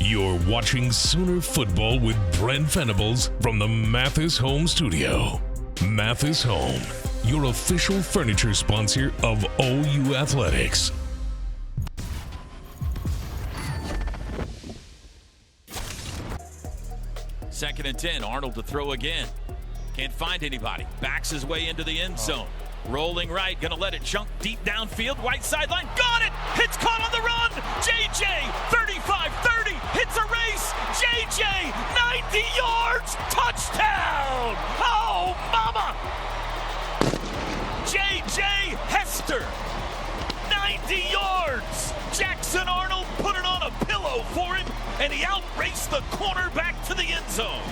You're watching Sooner Football with Brent Venables from the Mathis Home Studio. Mathis Home, your official furniture sponsor of OU Athletics. Second and 10, Arnold to throw again. Can't find anybody. Backs his way into the end zone. Rolling right, gonna let it jump deep downfield. Right sideline, got it! It's caught on the run! JJ, 35-30, hits a race! JJ, 90 yards! Touchdown! Oh, mama! JJ Hester, 90 yards! Jackson Arnold put it on a pillow for him, and he outraced the cornerback to the end zone.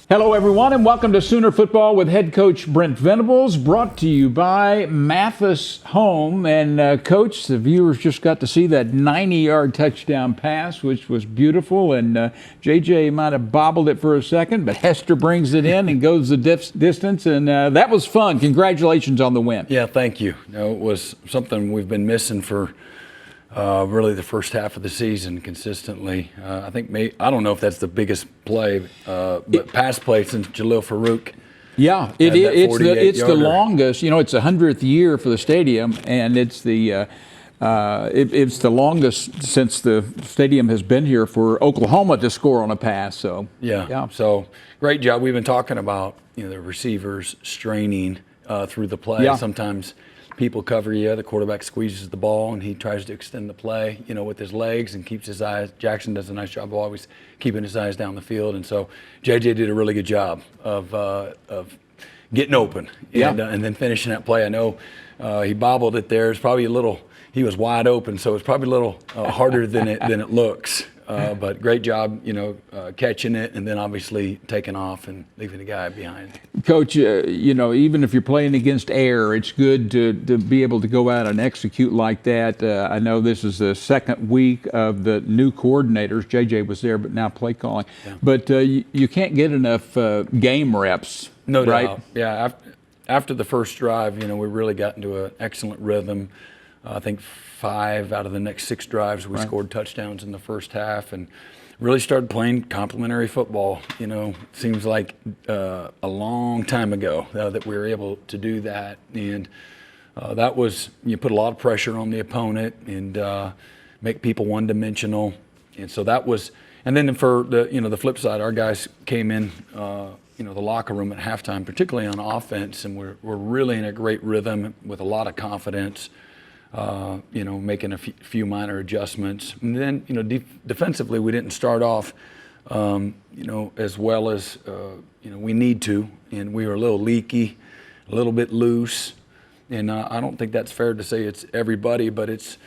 Hello, everyone, and welcome to Sooner Football with head coach Brent Venables, brought to you by Mathis Home. And, Coach, the viewers just got to see that 90-yard touchdown pass, which was beautiful. And J.J. might have bobbled it for a second, but Hester brings it in and goes the distance. And that was fun. Congratulations on the win. Yeah, thank you. It was something we've been missing for really the first half of the season consistently. I don't know if that's the biggest play, but pass play since Jalil Farouk. Yeah, it's the longest. You know, it's the 100th year for the stadium, and it's the longest since the stadium has been here for Oklahoma to score on a pass. So yeah. So great job. We've been talking about the receivers straining through the play. Yeah. Sometimes people cover you, the quarterback squeezes the ball, and he tries to extend the play, with his legs and keeps his eyes. Jackson does a nice job of always keeping his eyes down the field, and so JJ did a really good job of getting open and then finishing that play. I know he bobbled it there. It's probably he was wide open, so it's probably a little harder than it looks. But great job, catching it and then obviously taking off and leaving the guy behind. Coach, even if you're playing against air, it's good to be able to go out and execute like that. I know this is the second week of the new coordinators. JJ was there, but now play calling. Yeah. But you can't get enough game reps. No right? doubt. Yeah. After the first drive, we really got into an excellent rhythm. I think 5 out of the next 6 drives we scored touchdowns in the first half and really started playing complementary football. Seems like a long time ago that we were able to do that, and that was you put a lot of pressure on the opponent and make people one-dimensional, and so that was. And then for the flip side, our guys came in the locker room at halftime, particularly on offense, and we're really in a great rhythm with a lot of confidence. Making a few minor adjustments. And then, defensively, we didn't start off, as well as, we need to. And we were a little leaky, a little bit loose. And I don't think that's fair to say it's everybody, but it's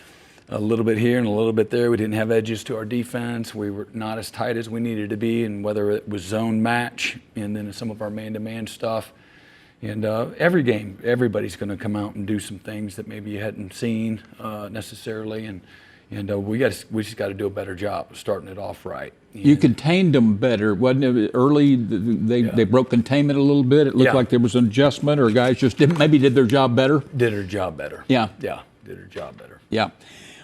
a little bit here and a little bit there. We didn't have edges to our defense. We were not as tight as we needed to be, and whether it was zone match and then some of our man-to-man stuff. And every game, everybody's going to come out and do some things that maybe you hadn't seen necessarily, and we just got to do a better job of starting it off right. And you contained them better, wasn't it? Early, they broke containment a little bit. It looked like there was an adjustment, or guys just did their job better. Did their job better. Yeah, did their job better. Yeah.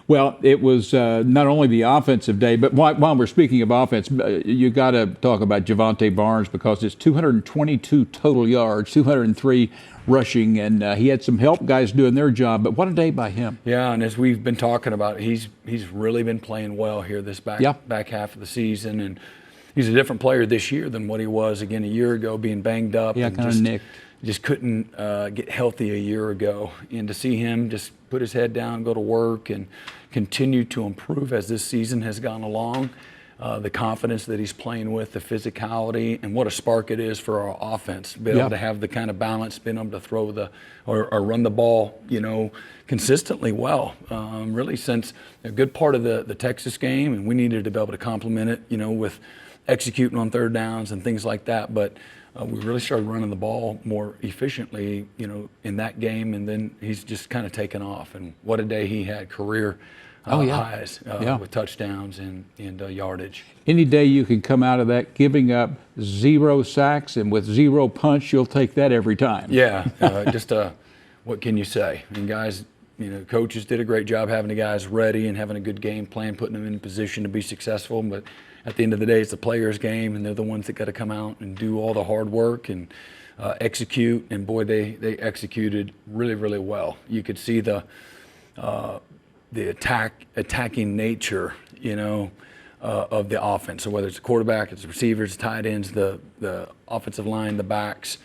Well, it was not only the offensive day, but while we're speaking of offense, you got to talk about Javante Barnes because it's 222 total yards, 203 rushing, and he had some help guys doing their job. But what a day by him! Yeah, and as we've been talking about, he's really been playing well here this back half of the season, and he's a different player this year than what he was again a year ago, being banged up. Yeah, kind of nicked. Just couldn't get healthy a year ago, and to see him just put his head down, go to work, and continue to improve as this season has gone along, the confidence that he's playing with, the physicality, and what a spark it is for our offense. Being able to have the kind of balance, being able to throw or run the ball, consistently well. Really since a good part of the Texas game, and we needed to be able to complement it, with executing on third downs and things like that. But we really started running the ball more efficiently, in that game, and then he's just kind of taken off. And what a day he had, career highs with touchdowns and yardage. Any day you can come out of that giving up 0 sacks and with 0 punch, you'll take that every time. Yeah, what can you say? And guys, coaches did a great job having the guys ready and having a good game plan, putting them in a position to be successful. But at the end of the day, it's the players' game, and they're the ones that got to come out and do all the hard work and execute. And boy, they executed really, really well. You could see the attacking nature, of the offense. So whether it's the quarterback, it's the receivers, tight ends, the offensive line, the backs,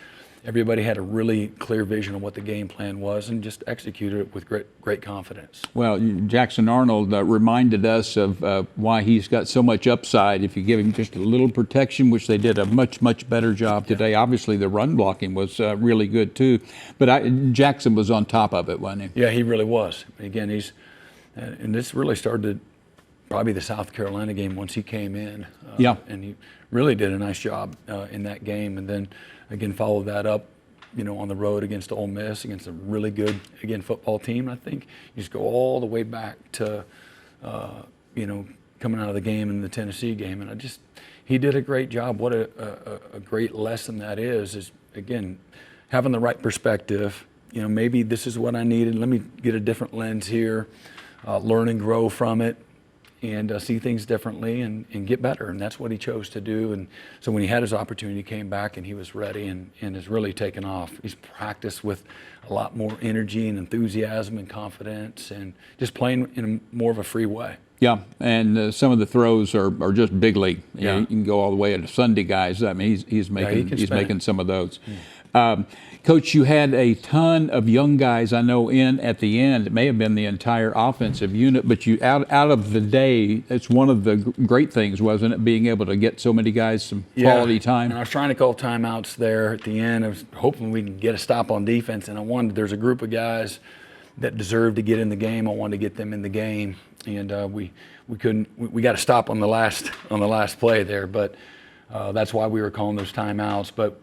everybody had a really clear vision of what the game plan was and just executed it with great confidence. Well, Jackson Arnold reminded us of why he's got so much upside if you give him just a little protection, which they did a much, much better job today. Obviously, the run blocking was really good too, but Jackson was on top of it, wasn't he? Yeah, he really was. Again, and this really started probably the South Carolina game once he came in. And he really did a nice job in that game. And then, again, followed that up, on the road against Ole Miss, against a really good, again, football team. I think you just go all the way back to, coming out of the game in the Tennessee game. And he did a great job. What a great lesson that is, again, having the right perspective. Maybe this is what I needed. Let me get a different lens here, learn and grow from it, and see things differently and get better. And that's what he chose to do. And so when he had his opportunity, he came back and he was ready and has really taken off. He's practiced with a lot more energy and enthusiasm and confidence and just playing in more of a free way. Yeah, and some of the throws are just big league. Yeah. You can go all the way to Sunday guys. I mean, he's making some of those. Coach, you had a ton of young guys, I know, in at the end. It may have been the entire offensive unit, but you out of the day, it's one of the great things, wasn't it, being able to get so many guys some quality time? And I was trying to call timeouts there at the end. I was hoping we could get a stop on defense, and there's a group of guys that deserved to get in the game. I wanted to get them in the game, and we couldn't. We got to stop on the last play there, but that's why we were calling those timeouts. But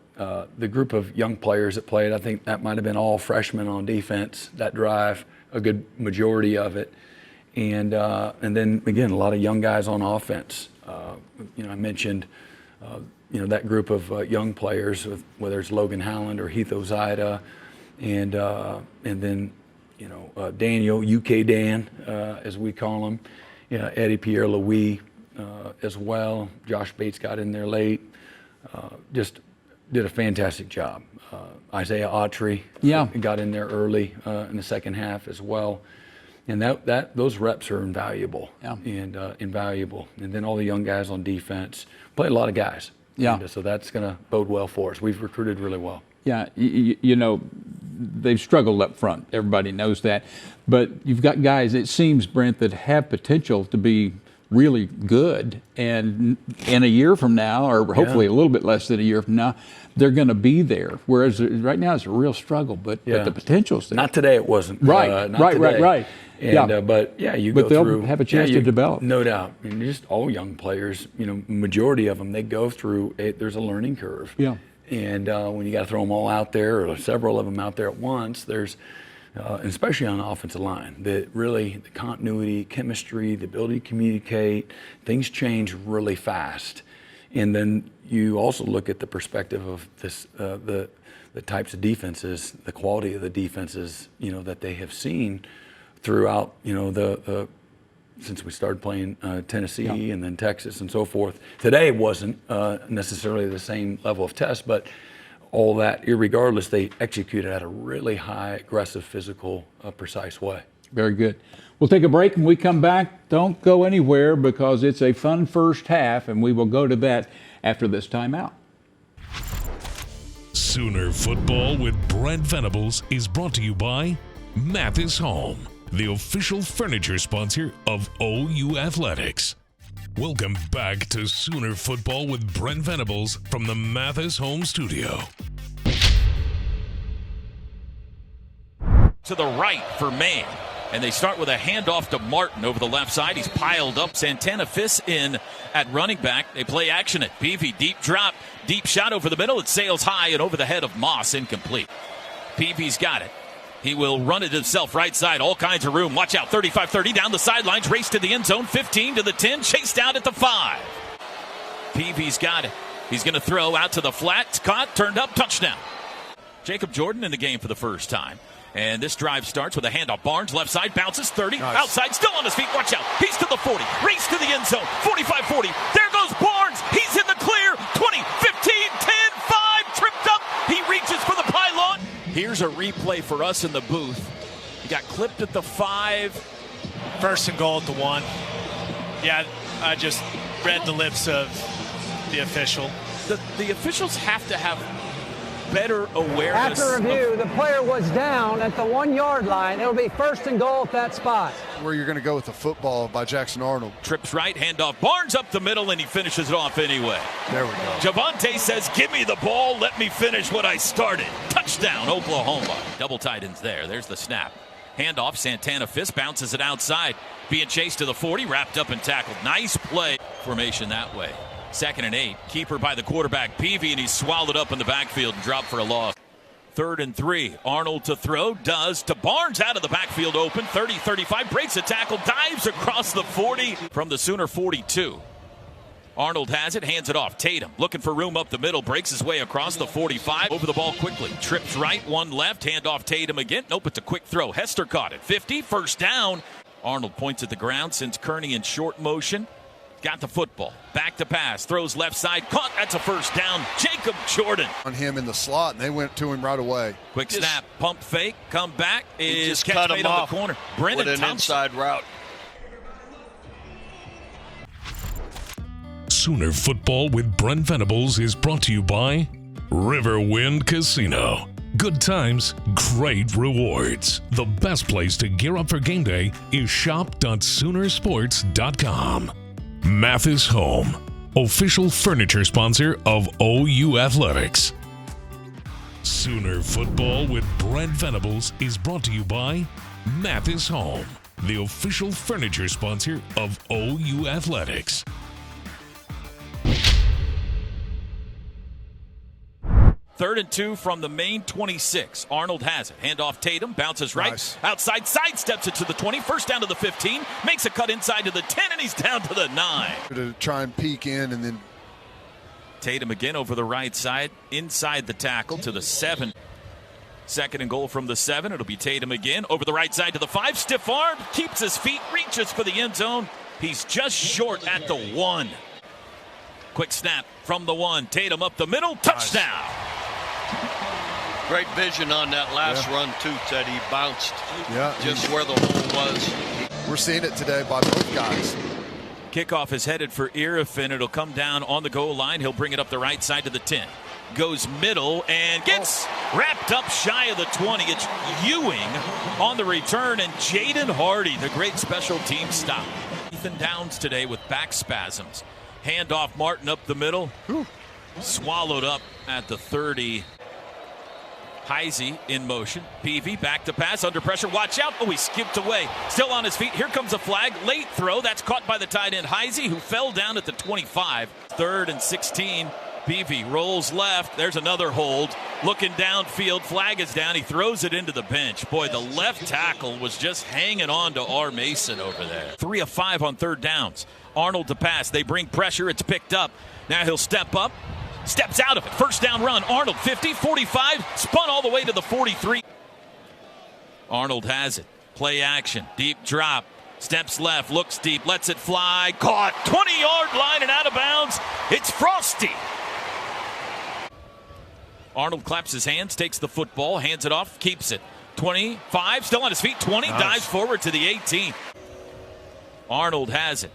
the group of young players that played, I think that might have been all freshmen on defense, that drive, a good majority of it. And then, again, a lot of young guys on offense. I mentioned, that group of young players, whether it's Logan Howland or Heath Ozida, and then, Daniel, UK Dan, as we call him, Eddie Pierre-Louis as well. Josh Bates got in there late. Just did a fantastic job. Isaiah Autry got in there early in the second half as well. And those reps are invaluable and invaluable. And then all the young guys on defense, played a lot of guys. Yeah. And so that's going to bode well for us. We've recruited really well. Yeah, they've struggled up front. Everybody knows that. But you've got guys, it seems, Brent, that have potential to be really good, and in a year from now, or hopefully a little bit less than a year from now, they're going to be there. Whereas right now it's a real struggle, but the potential's there. Not today, it wasn't. Right. And, but you go they'll through. have a chance to develop. No doubt. I mean, just all young players, majority of them, they go through there's a learning curve. Yeah. And when you got to throw them all out there, or several of them out there at once, there's, especially on the offensive line, the continuity, chemistry, the ability to communicate, things change really fast. And then you also look at the perspective of this, the types of defenses, the quality of the defenses, that they have seen throughout, since we started playing Tennessee and then Texas and so forth. Today wasn't necessarily the same level of test, but all that, irregardless, they executed at a really high, aggressive, physical, precise way. Very good. We'll take a break. When we come back, don't go anywhere because it's a fun first half, and we will go to that after this timeout. Sooner Football with Brent Venables is brought to you by Mathis Home, the official furniture sponsor of OU Athletics. Welcome back to Sooner Football with Brent Venables from the Mathis Home Studio. To the right for Maine. And they start with a handoff to Martin over the left side. He's piled up. Santana Fiss in at running back. They play action at Peavy. Deep drop, deep shot over the middle. It sails high and over the head of Moss. Incomplete. Peavy's got it. He will run it himself right side. All kinds of room. Watch out. 35-30 down the sidelines. Race to the end zone. 15 to the 10. Chased out at the 5. Peavy's got it. He's going to throw out to the flat. Caught. Turned up. Touchdown. Jacob Jordan in the game for the first time. And this drive starts with a handoff. Barnes, left side, bounces, 30. Nice. Outside, still on his feet. Watch out. He's to the 40. Race to the end zone. 45-40. There goes Barnes. He's in the clear. 20, 15, 10, 5. Tripped up. He reaches for the pylon. Here's a replay for us in the booth. He got clipped at the 5. First and goal at the 1. Yeah, I just read the lips of the official. The officials have to have better awareness. After review, the player was down at the 1 yard line. It'll be first and goal at that spot. Where you're going to go with the football by Jackson Arnold. Trips right, handoff. Barnes up the middle, and he finishes it off anyway. There we go. Javonte says, give me the ball. Let me finish what I started. Touchdown, Oklahoma. Double tight ends there. There's the snap. Handoff, Santana fist, bounces it outside. Being chased to the 40, wrapped up and tackled. Nice play. Formation that way. 2nd and 8. Keeper by the quarterback, Peavy, and he's swallowed up in the backfield and dropped for a loss. 3rd and 3. Arnold to throw, does to Barnes out of the backfield open. 30-35, breaks a tackle, dives across the 40 from the Sooner 42. Arnold has it, hands it off. Tatum looking for room up the middle, breaks his way across the 45. Over the ball quickly. Trips right, 1 left, hand off Tatum again. Nope, it's a quick throw. Hester caught it. 50, first down. Arnold points at the ground, sends Kearney in short motion. Got the football. Back to pass. Throws left side. Caught. That's a first down. Jacob Jordan. On him in the slot, and they went to him right away. Quick snap. Pump fake. Come back. Is catch cut made him on off the corner. with Brendan an Thompson. inside route. Sooner Football with Brent Venables is brought to you by Riverwind Casino. Good times, great rewards. The best place to gear up for game day is shop.soonersports.com. Mathis Home, official furniture sponsor of OU Athletics. Sooner Football with Brent Venables is brought to you by Mathis Home, the official furniture sponsor of OU Athletics. Third and 2 from the main 26. Arnold has it. Handoff Tatum. Bounces right. Nice. Outside. Sidesteps it to the 20. First down to the 15. Makes a cut inside to the 10. And he's down to the 9. To try and peek in and then Tatum again over the right side. Inside the tackle to the 7. 2nd and goal from the 7. It'll be Tatum again. Over the right side to the 5. Stiff arm. Keeps his feet. Reaches for the end zone. He's just short at the 1. Quick snap from the 1. Tatum up the middle. Touchdown. Great vision on that last run, too, Ted. He bounced just where the hole was. we're seeing it today by both guys. Kickoff is headed for Irrefin. It'll come down on the goal line. He'll bring it up the right side to the 10. Goes middle and gets wrapped up shy of the 20. It's Ewing on the return, and Jaden Hardy, the great special team stop. Ethan Downs today with back spasms. Handoff Martin up the middle. Swallowed up at the 30. Heisey in motion. Peavy back to pass. Under pressure. Watch out. Oh, he skipped away. Still on his feet. Here comes a flag. Late throw. That's caught by the tight end Heisey, who fell down at the 25. 3rd and 16. Peavy rolls left. There's another hold. Looking downfield. Flag is down. He throws it into the bench. Boy, the left tackle was just hanging on to R. Mason over there. 3 of 5 on 3rd downs. Arnold to pass. They bring pressure. It's picked up. Now he'll step up. Steps out of it. First down run. Arnold 50, 45. Spun all the way to the 43. Arnold has it. Play action. Deep drop. Steps left. Looks deep. Lets it fly. Caught. 20-yard line and out of bounds. It's Frosty. Arnold claps his hands. Takes the football. Hands it off. Keeps it. 25. Still on his feet. 20. Nice. Dives forward to the 18. Arnold has it.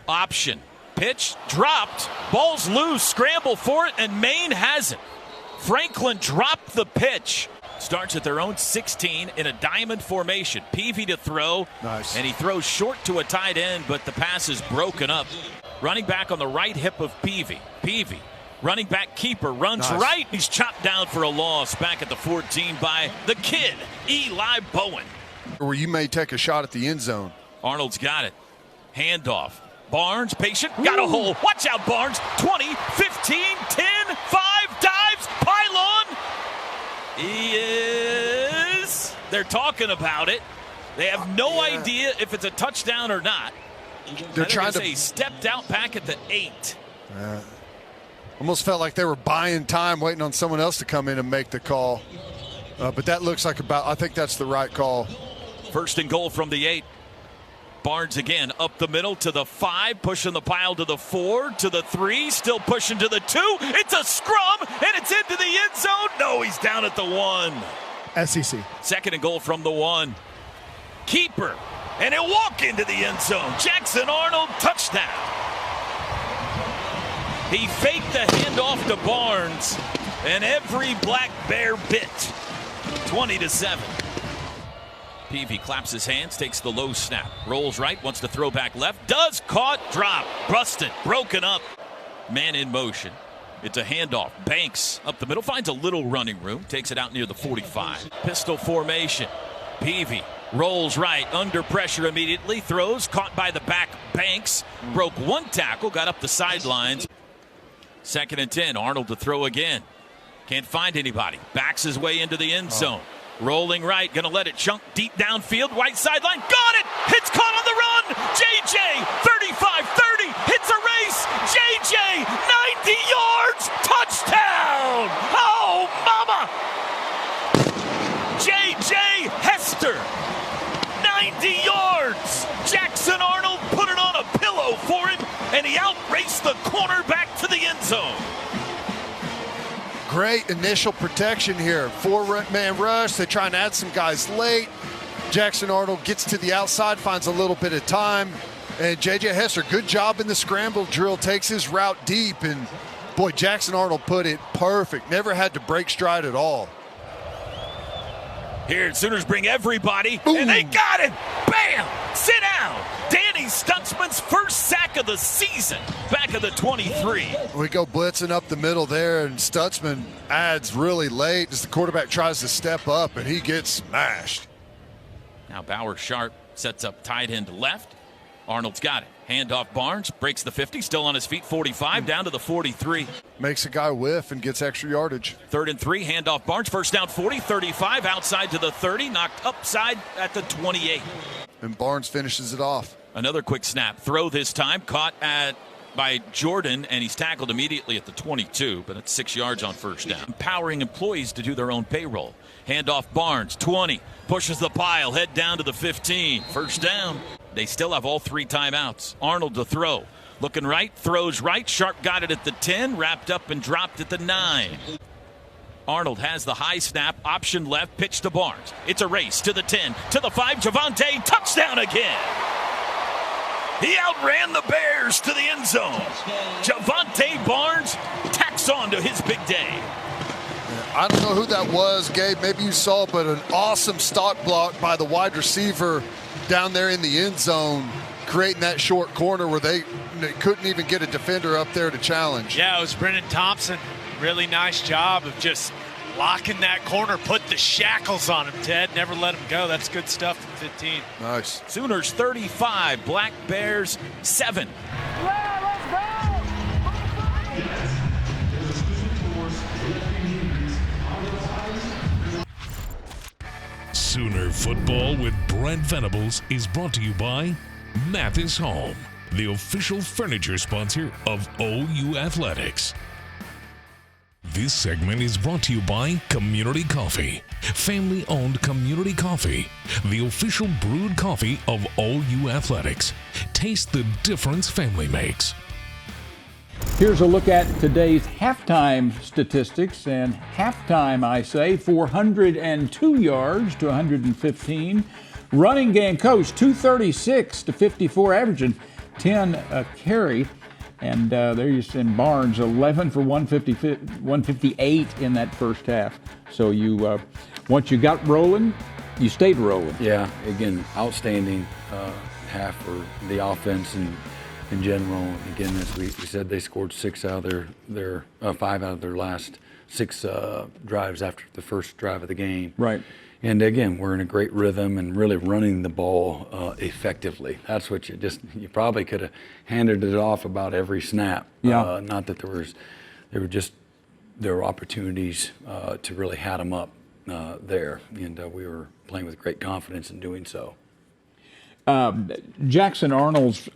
Option. Pitch, dropped, ball's loose, scramble for it, and Maine has it. Franklin dropped the pitch. Starts at their own 16 in a diamond formation. Peavy to throw, Nice. and he throws short to a tight end, but the pass is broken up. Running back on the right hip of Peavy. Peavy, running back keeper, runs Nice. right. He's chopped down for a loss back at the 14 by the kid, Eli Bowen. Where you may take a shot at the end zone. Arnold's got it. Handoff. Barnes, patient, got a hole. Watch out, Barnes. 20, 15, 10, 5, dives, pylon. He is. They're talking about it. They have no idea if it's a touchdown or not. They're trying to say he stepped out back at the 8. almost felt like they were buying time, waiting on someone else to come in and make the call. But that looks like I think that's the right call. First and goal from the 8. Barnes again up the middle to the 5, pushing the pile to the 4, to the 3, still pushing to the 2. It's a scrum, and it's into the end zone. No, he's down at the 1. SEC. Second and goal from the 1. Keeper, and he'll walk into the end zone. Jackson Arnold, touchdown. He faked the handoff to Barnes, and every Black Bear bit. 20-7. Peavy claps his hands, takes the low snap, rolls right, wants to throw back left, does, caught, drop, busted, broken up. Man in motion. It's a handoff. Banks up the middle, finds a little running room, takes it out near the 45. Pistol formation. Peavy rolls right, under pressure immediately, throws, caught by the back. Banks broke one tackle, got up the sidelines. 2nd and 10, Arnold to throw again. Can't find anybody. Backs his way into the end zone. Rolling right, going to let it chunk deep downfield, right sideline. Got it! Hits caught on the run! JJ, 35-30, hits a race! JJ, 90 yards! Touchdown! Oh, mama! JJ Hester, 90 yards! Jackson Arnold put it on a pillow for him, and he outraced the cornerback to the end zone. Great initial protection here. 4-man rush. They try and add some guys late. Jackson Arnold gets to the outside, finds a little bit of time. And J.J. Hester, good job in the scramble drill, takes his route deep. And, boy, Jackson Arnold put it perfect. Never had to break stride at all. Here, Sooners bring everybody, Boom. And they got him. Bam! Sit down. Danny Stutzman's first sack of the season, back of the 23. We go blitzing up the middle there, and Stutzman adds really late as the quarterback tries to step up, and he gets smashed. Now Bauer Sharp sets up tight end left. Arnold's got it. Handoff Barnes, breaks the 50, still on his feet, 45, down to the 43. Makes a guy whiff and gets extra yardage. 3rd and 3, handoff Barnes, first down 40, 35, outside to the 30, knocked upside at the 28. And Barnes finishes it off. Another quick snap, throw this time, caught by Jordan, and he's tackled immediately at the 22, but it's 6 yards on first down. Empowering employees to do their own payroll. Handoff Barnes, 20, pushes the pile, head down to the 15, first down. They still have all 3 timeouts. Arnold to throw. Looking right, throws right. Sharp got it at the 10, wrapped up and dropped at the 9. Arnold has the high snap, option left, pitch to Barnes. It's a race to the 10, to the 5. Javonte, touchdown again. He outran the Bears to the end zone. Javonte Barnes tacks on to his big day. I don't know who that was, Gabe. Maybe you saw, but an awesome stock block by the wide receiver down there in the end zone, creating that short corner where they couldn't even get a defender up there to challenge. Yeah, it was Brennan Thompson. Really nice job of just locking that corner, put the shackles on him, Ted. Never let him go. That's good stuff from 15. Nice. Sooners 35, Black Bears 7. Sooner Football with Brent Venables is brought to you by Mathis Home, the official furniture sponsor of OU Athletics. This segment is brought to you by Community Coffee, family-owned Community Coffee, the official brewed coffee of OU Athletics. Taste the difference family makes. Here's a look at today's halftime statistics. And halftime, I say, 402 yards to 115. Running game, Coach, 236 to 54, averaging 10 a carry. And there you see Barnes, 11 for 158 in that first half. So you, once you got rolling, you stayed rolling. Yeah, again, outstanding half for the offense and in general. Again, as we said, they scored 5 out of their last 6 drives after the first drive of the game. Right. And again, we're in a great rhythm and really running the ball effectively. That's what you probably could have handed it off about every snap. Yeah. Not that there were opportunities to really hat them up there, and we were playing with great confidence in doing so. Jackson Arnold's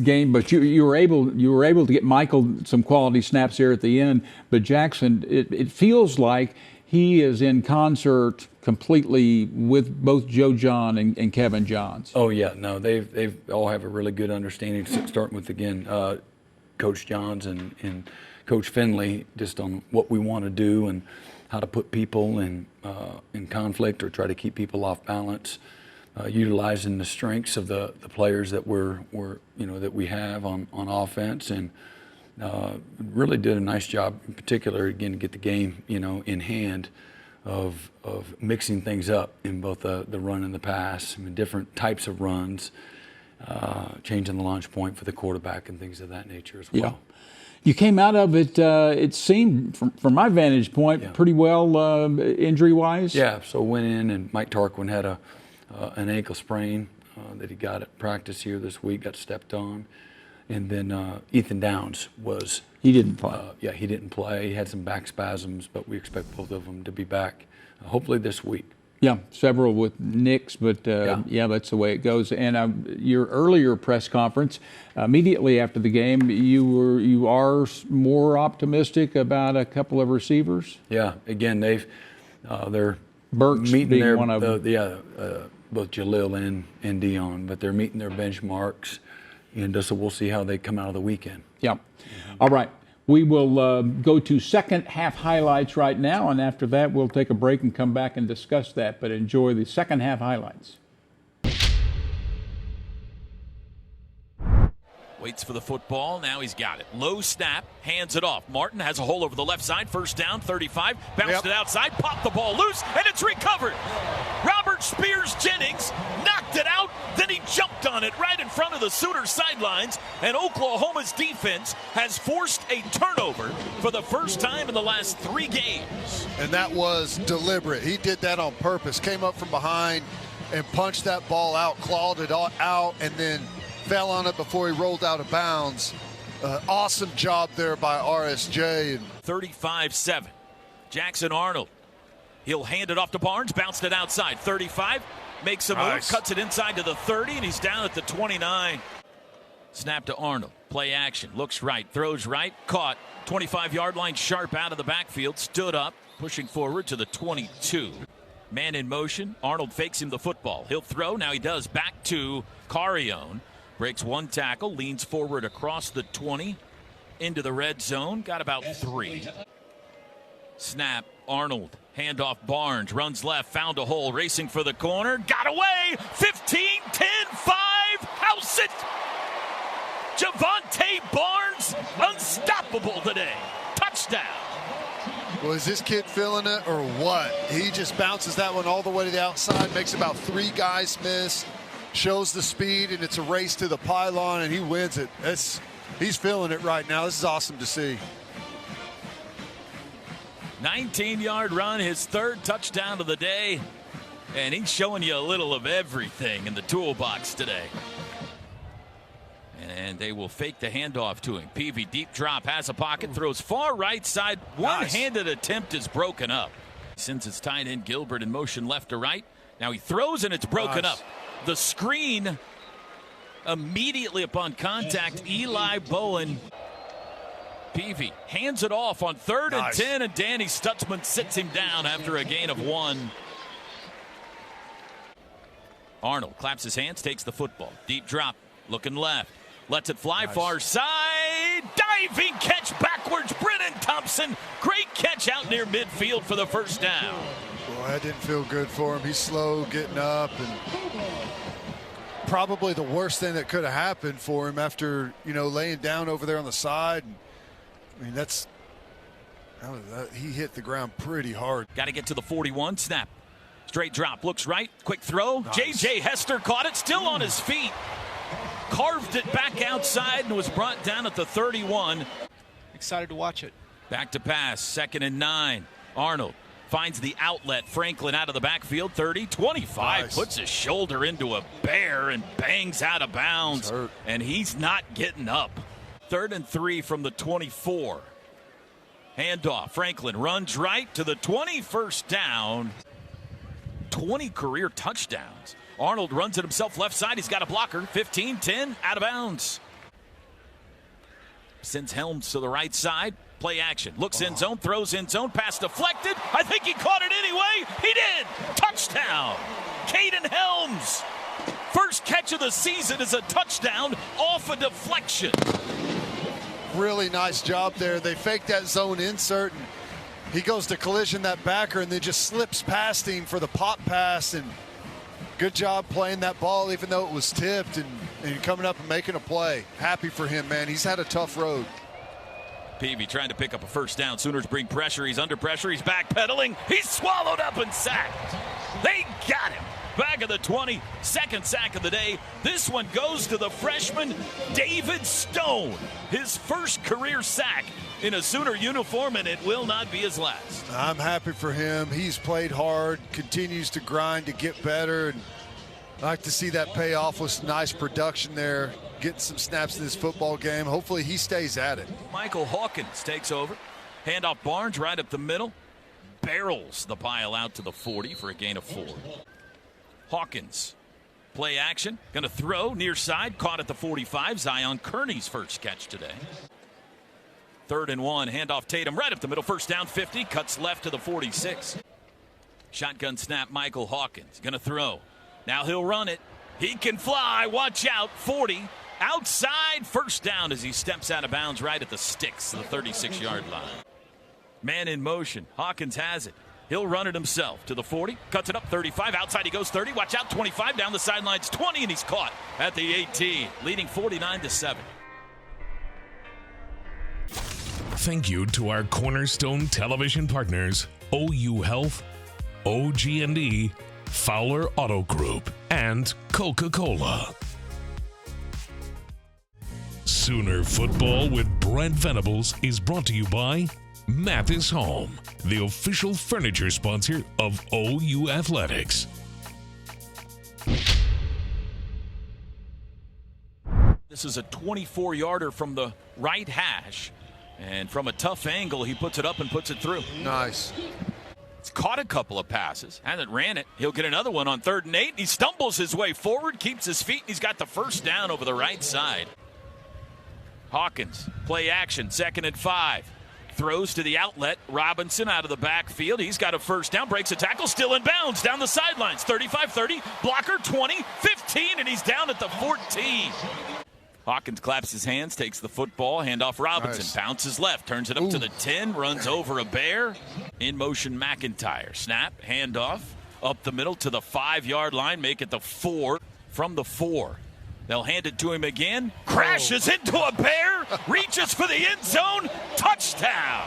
game, but you were able to get Michael some quality snaps here at the end. But Jackson, it feels like he is in concert completely with both Joe John and Kevin Johns. Oh yeah, no, they've all have a really good understanding. Starting with again, Coach Johns and Coach Finley, just on what we want to do and how to put people in conflict or try to keep people off balance, utilizing the strengths of the players that that we have on offense, and really did a nice job in particular again to get the game in hand of mixing things up in both the run and the pass. I mean, different types of runs, changing the launch point for the quarterback and things of that nature as well. Yeah. You came out of it, it seemed, from my vantage point, pretty well injury-wise. Yeah, so went in, and Mike Tarquin had an ankle sprain that he got at practice here this week, got stepped on. And then Ethan Downs was... He didn't play. He didn't play. He had some back spasms, but we expect both of them to be back hopefully this week. Yeah, several with nicks, but yeah, that's the way it goes. And your earlier press conference, immediately after the game, you are more optimistic about a couple of receivers. Yeah, again, they're Burks meeting being their one of them. both Jalil and Dion, but they're meeting their benchmarks, and so we'll see how they come out of the weekend. Yeah. All right. We will go to second half highlights right now, and after that, we'll take a break and come back and discuss that. But enjoy the second half highlights. Waits for the football. Now he's got it. Low snap. Hands it off. Martin has a hole over the left side. First down, 35. Bounced it outside. Popped the ball loose, and it's recovered. Robert Spears Jennings knocked it out. Then he jumped on it right in front of the Sooner sidelines. And Oklahoma's defense has forced a turnover for the first time in the last 3 games. And that was deliberate. He did that on purpose. Came up from behind and punched that ball out, clawed it out, and then fell on it before he rolled out of bounds. Awesome job there by RSJ. 35-7. Jackson Arnold. He'll hand it off to Barnes. Bounced it outside. 35. Makes a move. Cuts it inside to the 30, and he's down at the 29. Snap to Arnold. Play action. Looks right. Throws right. Caught. 25-yard line. Sharp out of the backfield. Stood up. Pushing forward to the 22. Man in motion. Arnold fakes him the football. He'll throw. Now he does. Back to Carrion. Breaks one tackle, leans forward across the 20, into the red zone, got about 3. Snap, Arnold, handoff Barnes, runs left, found a hole, racing for the corner, got away, 15, 10, 5, house it! Javonte Barnes, unstoppable today, touchdown. Well, is this kid feeling it or what? He just bounces that one all the way to the outside, makes about 3 guys miss. Shows the speed, and it's a race to the pylon, and he wins it. He's feeling it right now. This is awesome to see. 19-yard run, his 3rd touchdown of the day, and he's showing you a little of everything in the toolbox today. And they will fake the handoff to him. Peavy, deep drop, has a pocket, throws far right side. One-handed attempt is broken up. Sends his tight end Gilbert in motion left to right. Now he throws, and it's broken up. The screen immediately upon contact, Eli Bowen. Peavy hands it off on 3rd and 10, and Danny Stutzman sits him down after a gain of 1. Arnold claps his hands, takes the football. Deep drop, looking left. Lets it fly far side. Diving catch backwards, Brennan Thompson. Great catch out near midfield for the first down. Well, that didn't feel good for him. He's slow getting up, and probably the worst thing that could have happened for him after, laying down over there on the side. I mean, he hit the ground pretty hard. Got to get to the 41. Snap. Straight drop. Looks right. Quick throw. J.J. Hester caught it. Still on his feet. Carved it back outside and was brought down at the 31. Excited to watch it. Back to pass. 2nd and 9. Arnold finds the outlet. Franklin out of the backfield. 30, 25. Puts his shoulder into a bear and bangs out of bounds. And he's not getting up. 3rd and 3 from the 24. Handoff. Franklin runs right to the 21st down. 20 career touchdowns. Arnold runs it himself left side. He's got a blocker. 15, 10, out of bounds. Sends Helms to the right side. Play action. Looks in zone, throws in zone, pass deflected. I think he caught it anyway. He did. Touchdown. Caden Helms. First catch of the season is a touchdown off a deflection. Really nice job there. They fake that zone insert, and he goes to collision that backer and then just slips past him for the pop pass. And good job playing that ball even though it was tipped and coming up and making a play. Happy for him, man. He's had a tough road. Peavy trying to pick up a first down. Sooners bring pressure. He's under pressure. He's backpedaling. He's swallowed up and sacked. They got him. Back of the 20, second sack of the day. This one goes to the freshman, David Stone. His first career sack in a Sooner uniform, and it will not be his last. I'm happy for him. He's played hard, continues to grind to get better, and I like to see that pay off with some nice production there, getting some snaps in this football game. Hopefully he stays at it. Michael Hawkins takes over. Handoff Barnes right up the middle. Barrels the pile out to the 40 for a gain of 4. Hawkins, play action, going to throw near side, caught at the 45. Zion Kearney's first catch today. 3rd and 1, handoff Tatum right up the middle, first down 50, cuts left to the 46. Shotgun snap, Michael Hawkins, going to throw. Now he'll run it. He can fly, watch out, 40. Outside, first down as he steps out of bounds right at the sticks, the 36-yard line. Man in motion, Hawkins has it. He'll run it himself to the 40, cuts it up 35, outside he goes 30, watch out 25, down the sidelines 20, and he's caught at the 18, leading 49-7. Thank you to our cornerstone television partners, OU Health, OG&E, Fowler Auto Group, and Coca-Cola. Sooner Football with Brent Venables is brought to you by Mathis Home, the official furniture sponsor of OU Athletics. This is a 24-yarder from the right hash, and from a tough angle, he puts it up and puts it through. Nice. He's caught a couple of passes, hasn't ran it. He'll get another one on 3rd and 8. He stumbles his way forward, keeps his feet, and he's got the first down over the right side. Hawkins, play action, 2nd and 5. Throws to the outlet. Robinson out of the backfield. He's got a first down. Breaks a tackle. Still in bounds. Down the sidelines. 35-30. Blocker 20. 15. And he's down at the 14. Hawkins claps his hands. Takes the football. Handoff Robinson. Nice. Bounces left. Turns it up to the 10. Runs over a bear. In motion McIntyre. Snap. Handoff. Up the middle to the 5-yard line. Make it the 4. From the 4. They'll hand it to him again. Crashes into a bear. Reaches for the end zone. Touchdown.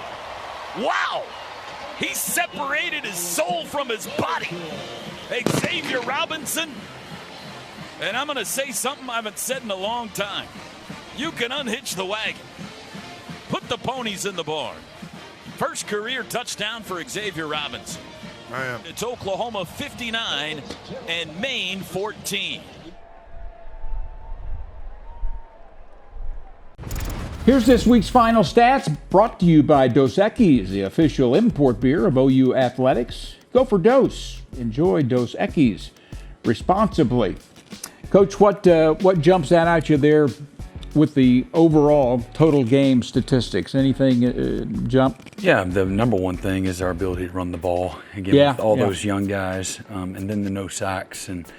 Wow. He separated his soul from his body. Xavier Robinson. And I'm going to say something I haven't said in a long time. You can unhitch the wagon. Put the ponies in the barn. First career touchdown for Xavier Robinson. It's Oklahoma 59 and Maine 14. Here's this week's final stats brought to you by Dos Equis, the official import beer of OU Athletics. Go for Dos. Enjoy Dos Equis responsibly. Coach, what jumps out at you there with the overall total game statistics? Anything jump? Yeah, the number one thing is our ability to run the ball. Again, with all those young guys, and then the no sacks, and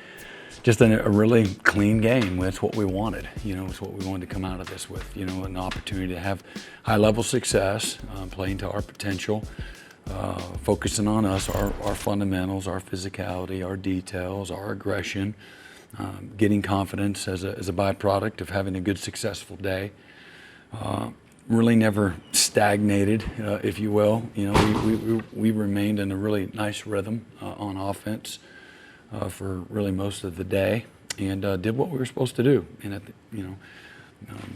just a really clean game. That's what we wanted. It's what we wanted to come out of this with. An opportunity to have high-level success, playing to our potential, focusing on us, our fundamentals, our physicality, our details, our aggression, getting confidence as a byproduct of having a good, successful day. Really never stagnated, if you will. We remained in a really nice rhythm on offense. For really most of the day, and did what we were supposed to do. And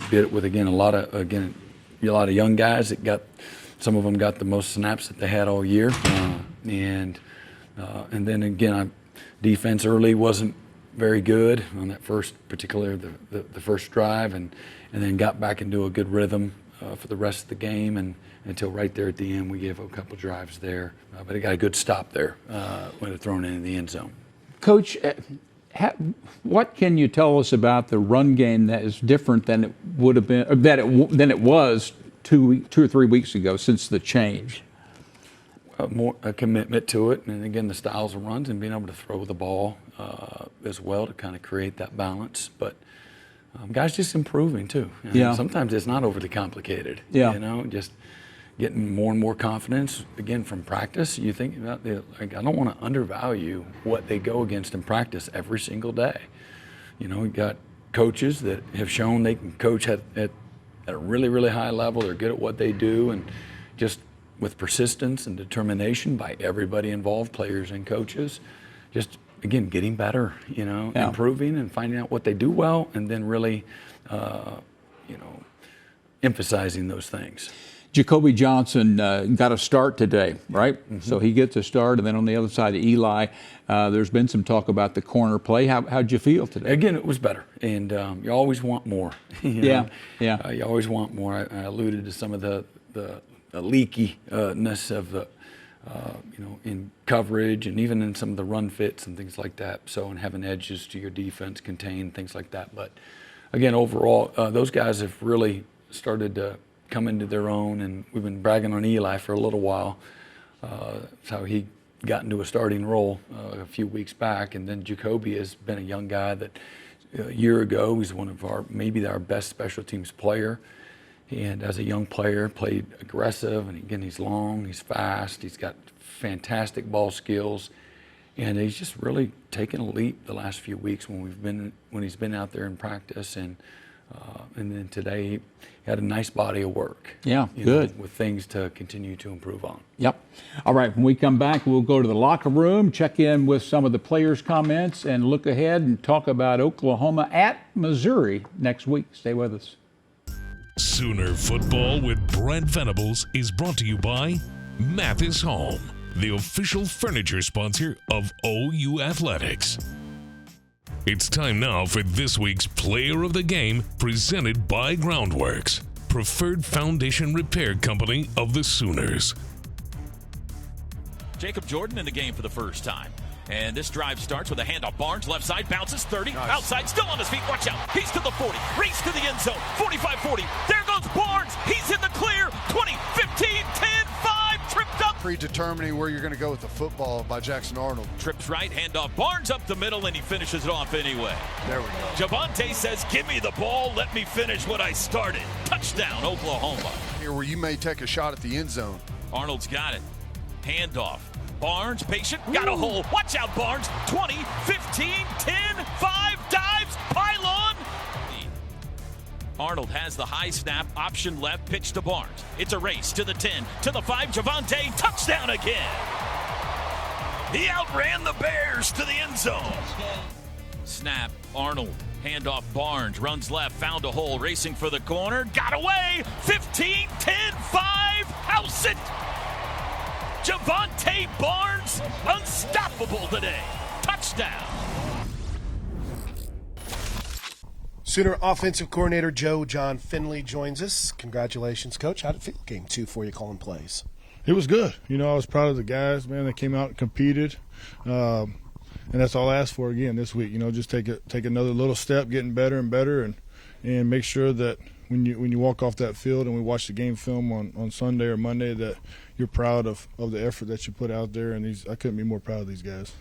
did it with a lot of young guys that some of them got the most snaps that they had all year, and then again, defense early wasn't very good on that particularly the first drive, and then got back into a good rhythm for the rest of the game, and until right there at the end we gave a couple drives there, but it got a good stop there when it thrown in the end zone. Coach, what can you tell us about the run game that is different than it would have been, than it was 2 or 3 weeks ago since the change? A commitment to it, and again, the styles of runs and being able to throw the ball as well to kind of create that balance. But guys just improving too. Sometimes it's not overly complicated. Just getting more and more confidence again from practice. You think about I don't want to undervalue what they go against in practice every single day. We got coaches that have shown they can coach at a really, really high level. They're good at what they do, and just with persistence and determination by everybody involved, players and coaches, just again getting better, improving and finding out what they do well, and then really, emphasizing those things. Jacoby Johnson got a start today, right? Mm-hmm. So he gets a start, and then on the other side of Eli, there's been some talk about the corner play. How'd you feel today? Again, it was better, and you always want more. You always want more. I alluded to some of the leakiness of the, in coverage and even in some of the run fits and things like that. So, and having edges to your defense, contain things like that. But again, overall, those guys have really started to come into their own, and we've been bragging on Eli for a little while. That's how he got into a starting role a few weeks back. And then Jacoby has been a young guy that a year ago, he's one of maybe our best special teams player. And as a young player, played aggressive, and again, he's long, he's fast, he's got fantastic ball skills, and he's just really taken a leap the last few weeks when he's been out there in practice, and then today he had a nice body of work. Yeah, good. With things to continue to improve on. Yep. All right, when we come back, we'll go to the locker room, check in with some of the players' comments, and look ahead and talk about Oklahoma at Missouri next week. Stay with us. Sooner Football with Brent Venables is brought to you by Mathis Home, the official furniture sponsor of OU Athletics. It's time now for this week's Player of the Game, presented by Groundworks, preferred foundation repair company of the Sooners. Jacob Jordan in the game for the first time. And this drive starts with a handoff. Barnes, left side, bounces 30. Nice. Outside, still on his feet. Watch out. He's to the 40. Race to the end zone. 45-40. There goes Barnes. He's in the clear. 20, 15, 10, 5. Tripped up. Predetermining where you're going to go with the football by Jackson Arnold. Trips right, handoff. Barnes up the middle, and he finishes it off anyway. There we go. Javonte says, give me the ball. Let me finish what I started. Touchdown, Oklahoma. Here where you may take a shot at the end zone. Arnold's got it. Handoff. Barnes, patient, got a hole. Watch out, Barnes. 20, 15, 10, 5, dives, pylon. Arnold has the high snap, option left, pitch to Barnes. It's a race to the 10, to the 5, Javonte, touchdown again. He outran the Bears to the end zone. Snap, Arnold, handoff, Barnes, runs left, found a hole, racing for the corner, got away. 15, 10, 5, house it. Javonte Barnes, unstoppable today. Touchdown. Sooner offensive coordinator John Finley joins us. Congratulations, Coach. How did it feel game 2 for you calling plays? It was good. I was proud of the guys, man. They came out and competed. And that's all I asked for again this week. Just take another little step, getting better and better, and make sure that when you walk off that field and we watch the game film on Sunday or Monday, that you're proud of the effort that you put out there. And I couldn't be more proud of these guys.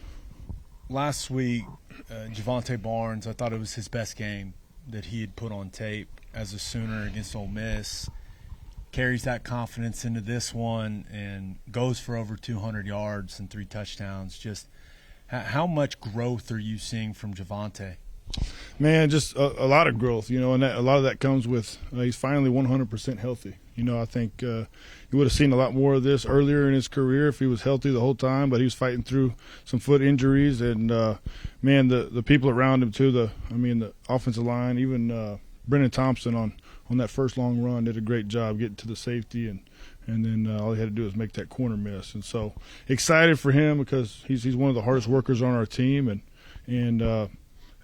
Last week, Javonte Barnes, I thought it was his best game that he had put on tape as a Sooner against Ole Miss. Carries that confidence into this one and goes for over 200 yards and 3 touchdowns. Just how much growth are you seeing from Javonte? Man, just a lot of growth, and a lot of that comes with he's finally 100% healthy. I think you would have seen a lot more of this earlier in his career if he was healthy the whole time, but he was fighting through some foot injuries. And, man, the people around him, too, the offensive line, even Brennan Thompson on that first long run did a great job getting to the safety, and then all he had to do was make that corner miss. And so excited for him because he's one of the hardest workers on our team, and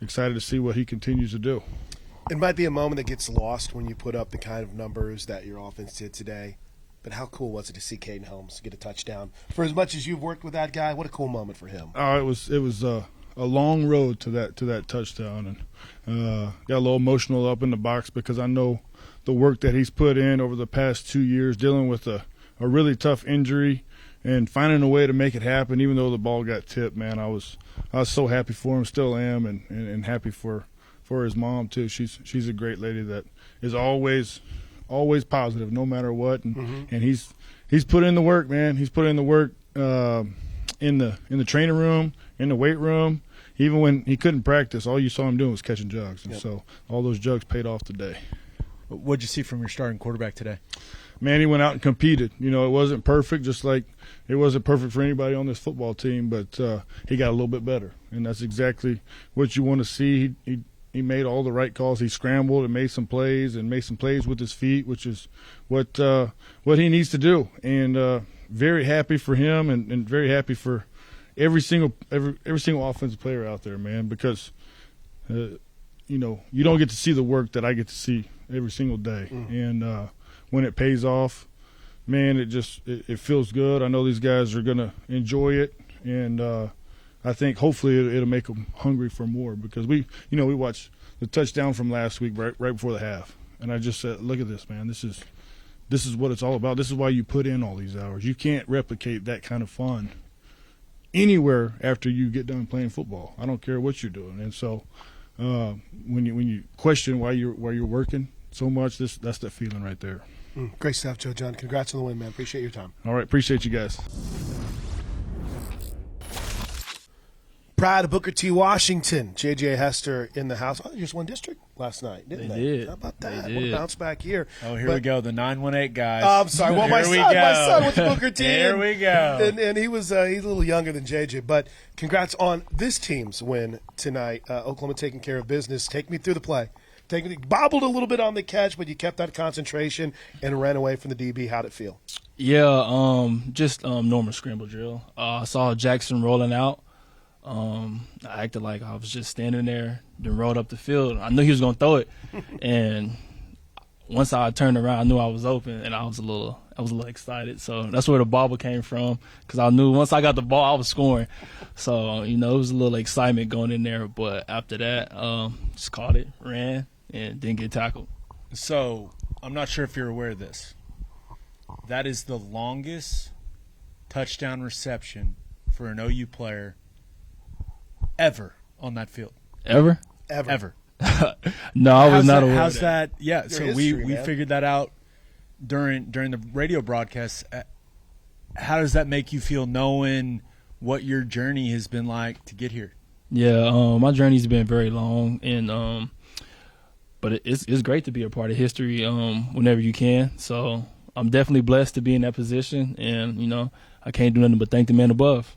excited to see what he continues to do. It might be a moment that gets lost when you put up the kind of numbers that your offense did today, but how cool was it to see Caden Holmes get a touchdown? For as much as you've worked with that guy, what a cool moment for him. It was long road to that touchdown, and got a little emotional up in the box because I know the work that he's put in over the past 2 years, dealing with a really tough injury and finding a way to make it happen, even though the ball got tipped. Man, I was so happy for him, still am, and happy for his mom too. She's a great lady that is always positive, no matter what, and he's put in the work, man. He's put in the work in the training room, in the weight room. Even when he couldn't practice, all you saw him doing was catching jugs, and so all those jugs paid off today. What'd you see from your starting quarterback today? Man, he went out and competed. You know, it wasn't perfect, just like it wasn't perfect for anybody on this football team, but he got a little bit better, and that's exactly what you want to see. He made all the right calls. He scrambled and made some plays with his feet, which is what he needs to do. And very happy for him, and very happy for every single offensive player out there, man, because you don't get to see the work that I get to see every single day, and when it pays off, man, it feels good. I know these guys are gonna enjoy it, and I think hopefully it'll make them hungry for more, because we watched the touchdown from last week right before the half, and I just said, look at this, man. This is what it's all about. This is why you put in all these hours. You can't replicate that kind of fun anywhere after you get done playing football. I don't care what you're doing. And so when you question why you're working so much, that's that feeling right there. Great stuff, Joe John. Congrats on the win, man. Appreciate your time. All right, appreciate you guys. Pride of Booker T. Washington. J.J. Hester in the house. Oh, they just won district last night, didn't they? Did. How about that? What a bounce back year. Oh, here we go. The 918 guys. Oh, I'm sorry. Well, my son was Booker T. Here we go. And he's a little younger than J.J. But congrats on this team's win tonight. Oklahoma taking care of business. Take me through the play. Bobbled a little bit on the catch, but you kept that concentration and ran away from the DB. How'd it feel? Yeah, just normal scramble drill. I saw Jackson rolling out. I acted like I was just standing there, then rolled up the field. I knew he was going to throw it, and once I turned around, I knew I was open, and I was a little excited. So that's where the bobble came from, because I knew once I got the ball, I was scoring. So it was a little excitement going in there. But after that, just caught it, ran, and didn't get tackled. So I'm not sure if you're aware of this. That is the longest touchdown reception for an OU player ever on that field. Ever? No, I was not aware. How's that? Yeah, Your so history, we man. figured that out during the radio broadcast. How does that make you feel, knowing what your journey has been like to get here? Yeah, my journey's been very long, and but it's great to be a part of history whenever you can. So I'm definitely blessed to be in that position, and I can't do nothing but thank the man above.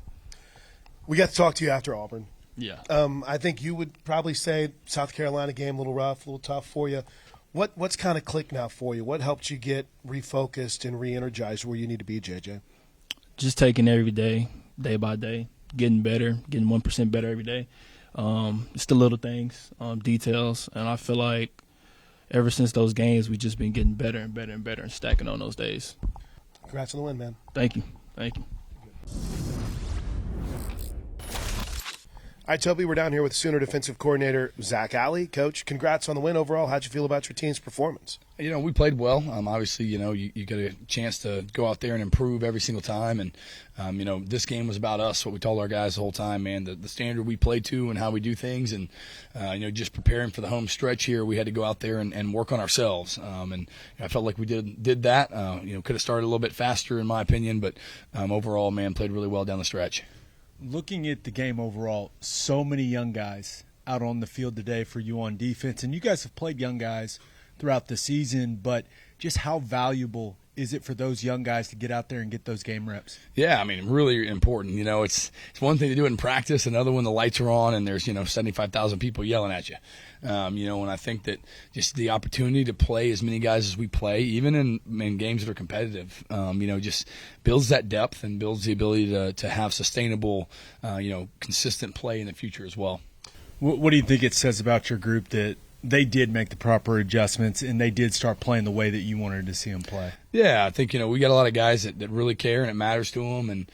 We got to talk to you after Auburn. Yeah. I think you would probably say South Carolina game a little rough, a little tough for you. What's kind of clicked now for you? What helped you get refocused and re-energized where you need to be, JJ? Just taking every day, day by day, getting better, getting 1% better every day. It's the little things, details, and I feel like ever since those games, we've just been getting better and better and better and stacking on those days. Congrats on the win, man. Thank you. All right, Toby, we're down here with Sooner defensive coordinator Zach Alley. Coach, congrats on the win overall. How'd you feel about your team's performance? We played well. Obviously, you get a chance to go out there and improve every single time. And, this game was about us, what we told our guys the whole time, man, the standard we play to and how we do things. And, just preparing for the home stretch here, we had to go out there and work on ourselves. And I felt like we did that. Could have started a little bit faster, in my opinion. But overall, man, played really well down the stretch. Looking at the game overall, so many young guys out on the field today for you on defense. And you guys have played young guys throughout the season, but just how valuable is it for those young guys to get out there and get those game reps? Yeah, really important. It's one thing to do it in practice, another when the lights are on and there's 75,000 people yelling at you. And I think that just the opportunity to play as many guys as we play, even in games that are competitive, just builds that depth and builds the ability to have sustainable, consistent play in the future as well. What do you think it says about your group that they did make the proper adjustments and they did start playing the way that you wanted to see them play. Yeah, I think, we got a lot of guys that really care and it matters to them. And,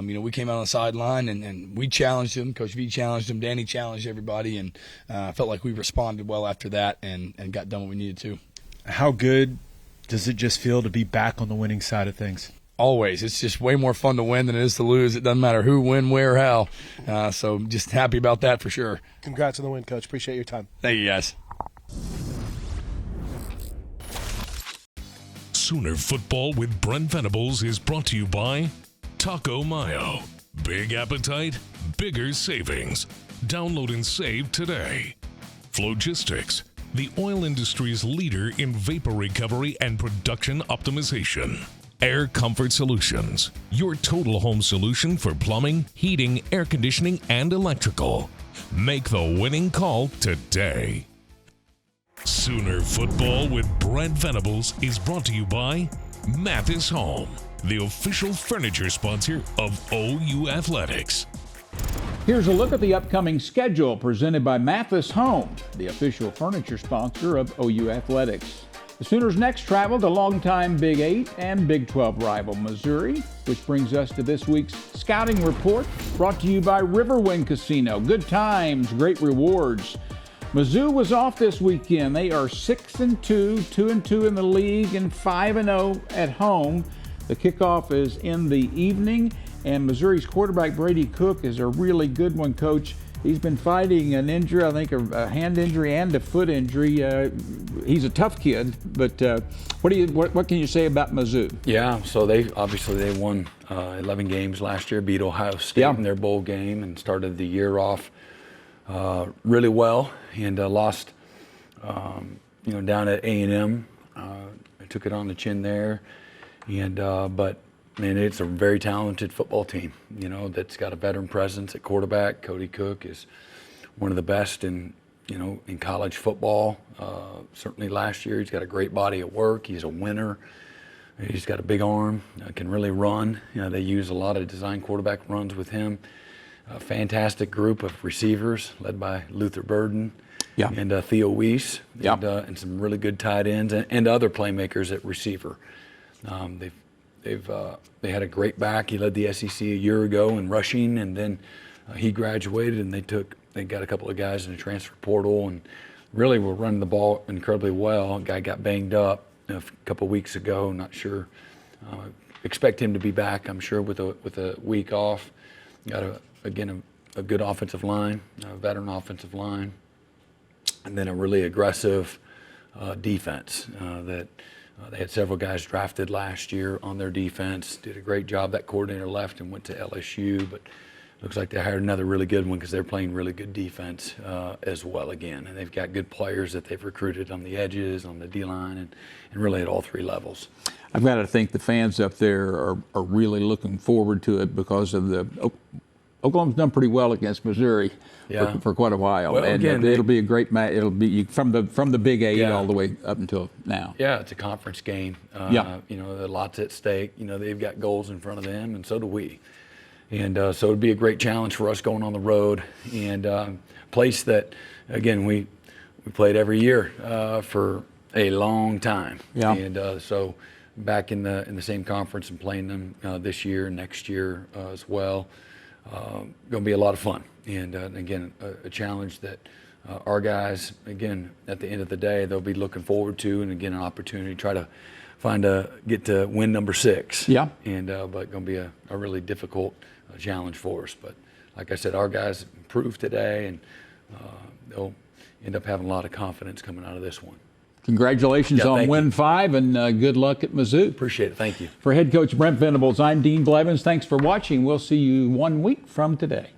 we came out on the sideline and we challenged them. Coach V challenged them. Danny challenged everybody. And I felt like we responded well after that and got done what we needed to. How good does it just feel to be back on the winning side of things? Always. It's just way more fun to win than it is to lose. It doesn't matter who, when, where, how. So just happy about that for sure. Congrats on the win, Coach. Appreciate your time. Thank you, guys. Sooner Football with Brent Venables is brought to you by Taco Mayo. Big appetite, bigger savings. Download and save today. Flogistics, the oil industry's leader in vapor recovery and production optimization. Air Comfort Solutions, your total home solution for plumbing, heating, air conditioning, and electrical. Make the winning call today. Sooner Football with Brent Venables is brought to you by Mathis Home, the official furniture sponsor of OU Athletics. Here's a look at the upcoming schedule presented by Mathis Home, the official furniture sponsor of OU Athletics. The Sooners next travel to longtime Big 8 and Big 12 rival Missouri, which brings us to this week's scouting report brought to you by Riverwind Casino. Good times, great rewards. Mizzou was off this weekend. They are 6-2, 2-2 in the league, and 5-0 at home. The kickoff is in the evening, and Missouri's quarterback Brady Cook is a really good one, Coach. He's been fighting an injury, I think a hand injury and a foot injury. He's a tough kid, but what can you say about Mizzou? Yeah, so they won 11 games last year, beat Ohio State in their bowl game, and started the year off really well, and lost down at A&M. I took it on the chin there, and but man, it's a very talented football team, that's got a veteran presence at quarterback. Cody Cook is one of the best in college football. Certainly last year, he's got a great body of work. He's a winner. He's got a big arm, can really run. They use a lot of design quarterback runs with him. A fantastic group of receivers led by Luther Burden and Theo Weiss, and some really good tight ends and other playmakers at receiver. They had a great back. He led the SEC a year ago in rushing, and then he graduated, and they got a couple of guys in the transfer portal, and really were running the ball incredibly well. A guy got banged up a couple of weeks ago. Not sure. Expect him to be back, I'm sure, with a week off. Got a good offensive line, a veteran offensive line, and then a really aggressive defense that they had several guys drafted last year on their defense. Did a great job. That coordinator left and went to LSU, but looks like they hired another really good one because they're playing really good defense as well again. And they've got good players that they've recruited on the edges, on the D-line, and really at all three levels. I've got to think the fans up there are really looking forward to it because of Oklahoma's done pretty well against Missouri for quite a while, well, and again, it'll be a great match. It'll be from the Big 8 all the way up until now. Yeah, it's a conference game. There are lots at stake. They've got goals in front of them, and so do we. And so it'd be a great challenge for us going on the road, and place that, again, we played every year for a long time. Yeah. And so back in the same conference and playing them this year and next year as well. Going to be a lot of fun, and again, a challenge that our guys, again, at the end of the day, they'll be looking forward to, and again, an opportunity to try to get to win number 6. Yeah. And but going to be a really difficult challenge for us. But like I said, our guys improved today, and they'll end up having a lot of confidence coming out of this one. Congratulations on win 5, and good luck at Mizzou. Appreciate it. Thank you. For head coach Brent Venables, I'm Dean Blevins. Thanks for watching. We'll see you 1 week from today.